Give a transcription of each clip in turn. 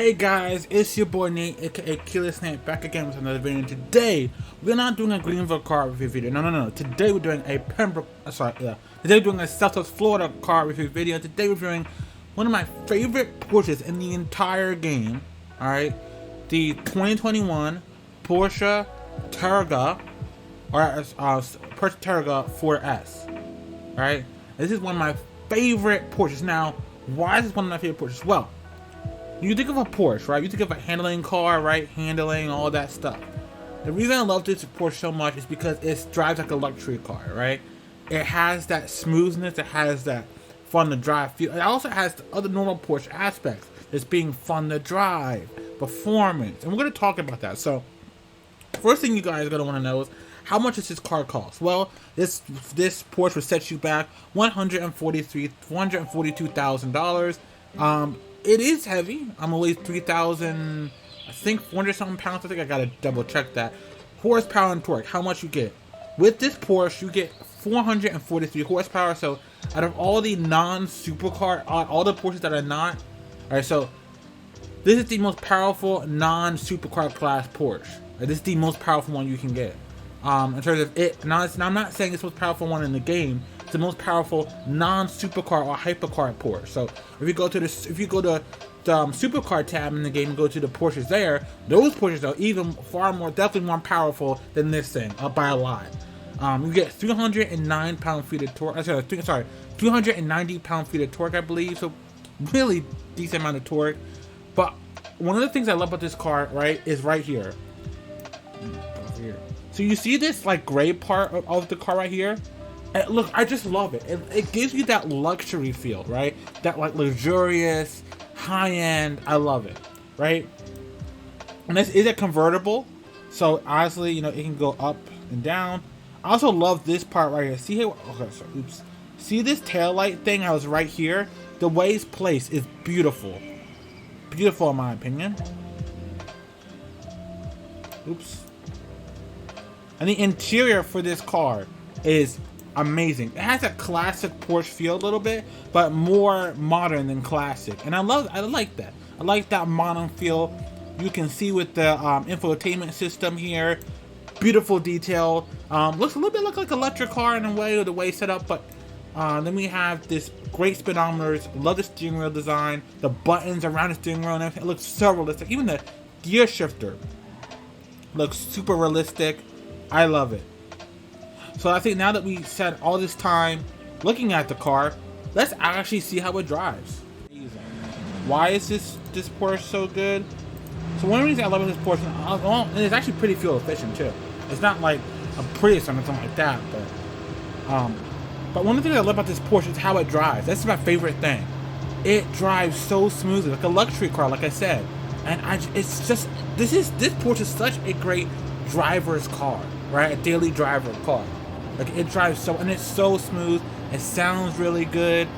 Hey guys, it's your boy Nate, aka Killer Snake, back again with another video. And today, we're not doing a Greenville car review video. No. Today we're doing a Today we're doing a Southwest Florida car review video. Today we're reviewing one of my favorite Porsches in the entire game. Alright, the 2021 Porsche Targa, or Porsche Targa 4S. Alright, this is one of my favorite Porsches. Now, why is this one of my favorite Porsches? Well, you think of a Porsche, right? You think of a handling car, right? Handling, all that stuff. The reason I love this Porsche so much is because it drives like a luxury car, right? It has that smoothness, it has that fun to drive feel. It also has the other normal Porsche aspects. It's being fun to drive, performance, and we're going to talk about that. So, first thing you guys are going to want to know is, how much does this car cost? Well, this Porsche will set you back $142,000. It is heavy. I'm only 3,000, I think 400 something pounds. I think I gotta double check that. Horsepower and torque, how much you get? With this Porsche, you get 443 horsepower. So out of all the non-supercar, all the Porsches that are not, alright, so this is the most powerful non-supercar class Porsche. This is the most powerful one you can get. In terms of it, now I'm not saying it's the most powerful one in the game. It's the most powerful non-supercar or hypercar Porsche. So if you go to the supercar tab in the game and go to the Porsches there, those Porsches are even definitely more powerful than this thing, by a lot. You get 309 pound-feet of torque. 390 pound-feet of torque, I believe. So really decent amount of torque. But one of the things I love about this car, right, is right here. So you see this like gray part of the car right here? And look, I just love it. It gives you that luxury feel, right? That like luxurious, high-end. I love it, right? And this is a convertible, so honestly, you know, it can go up and down. I also love this part right here. See here? Okay, so oops. See this taillight thing? I was right here. The way it's placed is beautiful. Beautiful in my opinion. Oops. And the interior for this car is amazing. It has a classic Porsche feel a little bit, but more modern than classic. And I like that. I like that modern feel. You can see with the infotainment system here. Beautiful detail. Looks a little bit like an electric car in a way, or the way it's set up, but then we have this great speedometers. Love the steering wheel design. The buttons around the steering wheel and everything. It looks so realistic. Even the gear shifter looks super realistic. I love it. So I think now that we spent all this time looking at the car, let's actually see how it drives. Why is this Porsche so good? So one of the reasons I love this Porsche, and it's actually pretty fuel efficient too. It's not like a Prius or something like that, but one of the things I love about this Porsche is how it drives. That's my favorite thing. It drives so smoothly, like a luxury car, like I said. And this Porsche is such a great driver's car, right? A daily driver car. Like it drives and it's so smooth. It sounds really good.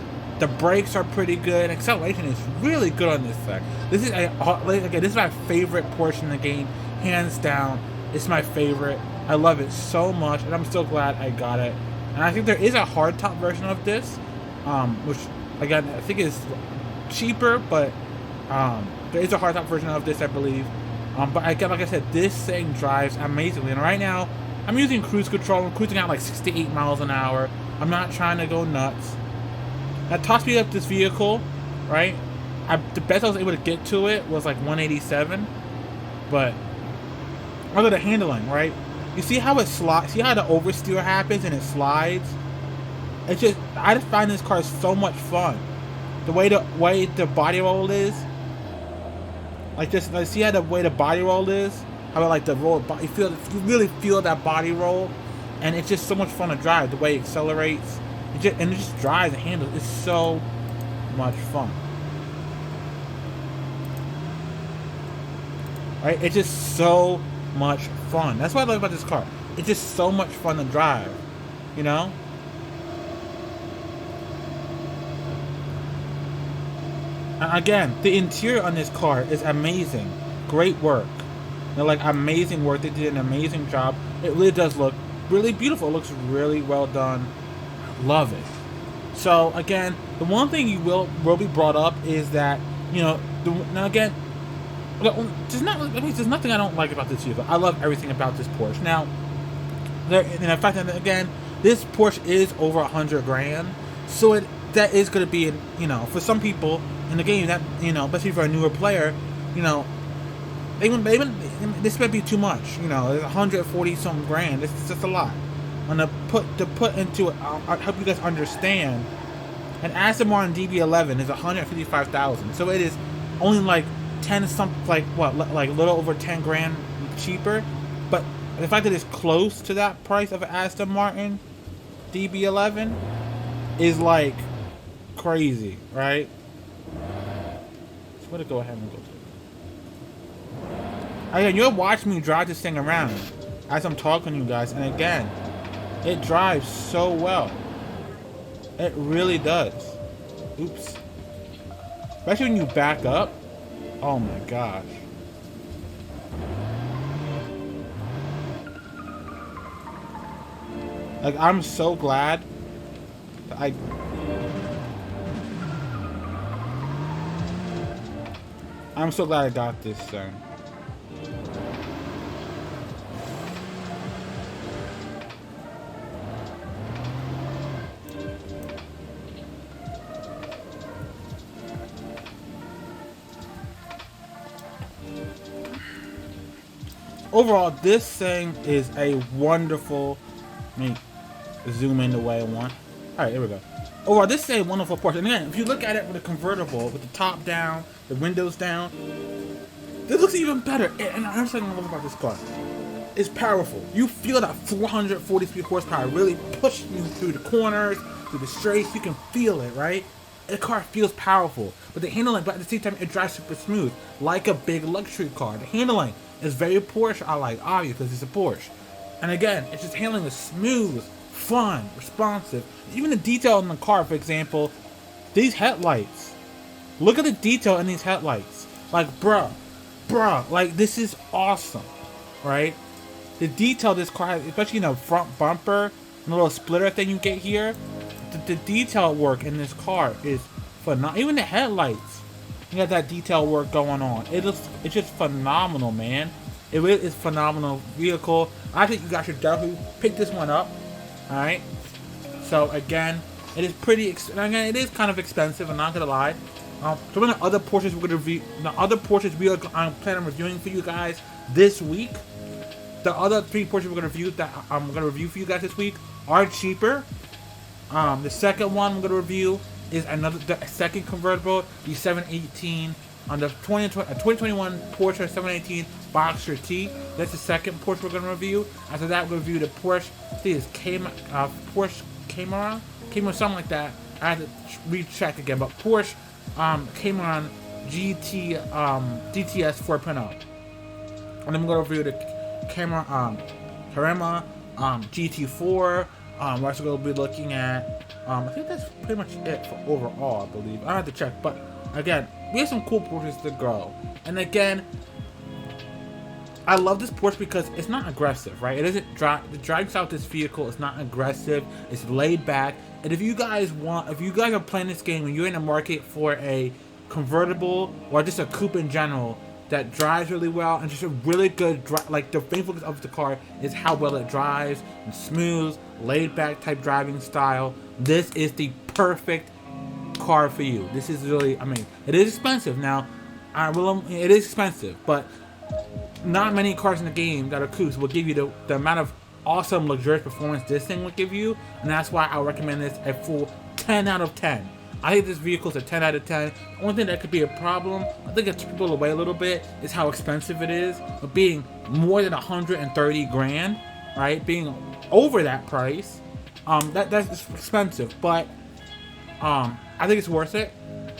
The brakes are pretty good. Acceleration is really good on this thing. This is my favorite Porsche in the game, hands down. It's my favorite. I love it so much, and I'm so glad I got it. And I think there is a hardtop version of this, which again I think is cheaper, but there is a hardtop version of this, I believe. But again, like I said, this thing drives amazingly. And right now, I'm using cruise control. I'm cruising out like 68 miles an hour. I'm not trying to go nuts. That top speed of this vehicle, right? The best I was able to get to it was like 187. But look at the handling, right? You see how it slides? See how the oversteer happens and it slides? I just find this car so much fun. The way the body roll is. See how the way the body roll is? How like the roll, you really feel that body roll, and it's just so much fun to drive. The way it accelerates, it just drives and handles. It's so much fun, right? It's just so much fun. That's what I love about this car. It's just so much fun to drive, you know. And again, the interior on this car is amazing. Great work. They're like amazing work. They did an amazing job. It really does look really beautiful. It looks really well done. I love it. So again, the one thing you will be brought up is that, you know, now again, There's nothing I don't like about this vehicle. I love everything about this Porsche. Now, and in fact, again, this Porsche is over 100 grand, so that is going to be, for some people in the game, that, especially for a newer player, this might be too much. It's 140 something grand. It's just a lot. And to put into it, I'll help you guys understand. An Aston Martin DB11 is 155,000, so it is only like 10 something, like a little over 10 grand cheaper. But the fact that it's close to that price of an Aston Martin DB11 is like crazy, right? So I'm gonna go ahead and go through. Again, you'll watch me drive this thing around as I'm talking to you guys, and again, it drives so well. It really does. Oops. Especially when you back up. Oh my gosh. Like, I'm so glad that I'm so glad I got this thing. Overall, this thing is a wonderful. Let me zoom in the way I want. Alright, here we go. Overall, this is a wonderful Porsche. And again, if you look at it with a convertible, with the top down, the windows down, this looks even better. And I'm saying I love about this car. It's powerful. You feel that 443 horsepower really pushing you through the corners, through the straights. You can feel it, right? The car feels powerful. But the handling, but at the same time, it drives super smooth, like a big luxury car. The handling is very Porsche. I like, obviously, because it's a Porsche. And again, it's just handling is smooth, fun, responsive. Even the detail in the car, for example, these headlights. Look at the detail in these headlights. Like, bruh, like, this is awesome, right? The detail this car has, especially in the front bumper, and the little splitter thing you get here, the detail work in this car is phenomenal. Even the headlights, you got that detail work going on. It's just phenomenal, man. It really is a phenomenal vehicle. I think you guys should definitely pick this one up. Alright? So again, it is again, it is kind of expensive, I'm not gonna lie. Some of the other Porsches we're gonna review, I'm planning on reviewing for you guys this week. The other 3 Porsches we're gonna review that I'm gonna review for you guys this week are cheaper. The second one we're gonna review is the second convertible, the 718 on the 2021 Porsche 718 Boxer T. That's the second Porsche we're gonna review. After that, we'll review the Porsche. I think it's Porsche Cayman, something like that. I had to recheck again, but Porsche Cayman GT DTS 4.0. And then we're gonna review the Carrera GT4. We're also going to be looking at, I think that's pretty much it for overall, I believe. I have to check, but again, we have some cool Porsches to go. And again, I love this Porsche because it's not aggressive, right? It isn't the driving style of this vehicle is not aggressive. It's laid back. And if you guys are playing this game and you're in the market for a convertible or just a coupe in general that drives really well and just a really good like the main focus of the car is how well it drives and smooth, laid back type driving style. This is the perfect car for you. This is really, I mean, it is expensive now. It is expensive, but not many cars in the game that are coupes will give you the amount of awesome luxurious performance this thing will give you, and that's why I recommend this a full 10 out of 10. I think this vehicle's a 10 out of 10. The only thing that could be a problem, I think it took people away a little bit, is how expensive it is. But being more than 130 grand, right? Being over that price, that's expensive. But I think it's worth it.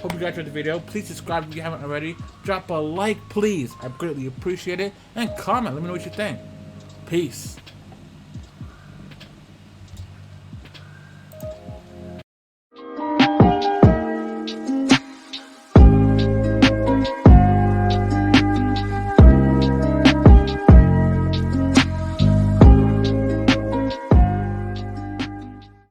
Hope you guys enjoyed the video. Please subscribe if you haven't already. Drop a like, please. I greatly appreciate it. And comment. Let me know what you think. Peace.